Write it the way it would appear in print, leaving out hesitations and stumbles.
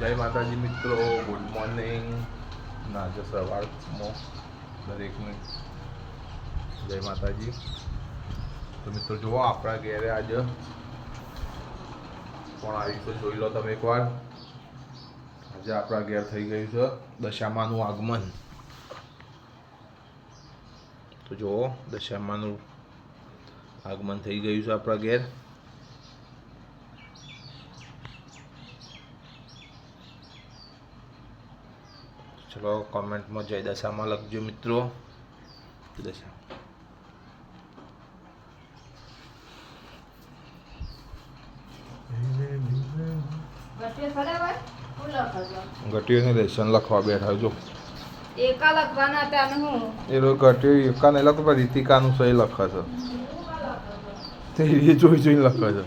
જય માતાજી મિત્રો, ગુડ મોર્નિંગ. આજે સવારમાં દરેકને જય માતાજી. તો મિત્રો જુઓ આપણા ઘેરે આજે કોણ આવી તો જોઈ લો તમે એકવાર. આજે આપણા ઘેર થઈ ગયું છે દશામાનું આગમન. તો જુઓ દશામાનું આગમન થઈ ગયું છે આપણા ઘેર. ચલો કોમેન્ટમાં જય દશામાં લખજો મિત્રો. દશા ઘટીઓને લેસન લખવા બેઠા જો એકા લખવાના હતા ને હું એ લોકો ઘટીઓ એકા નહીં લખતો પણ રીતિકાનું સહી લખે છે તે જોઈ જોઈને લખે છે.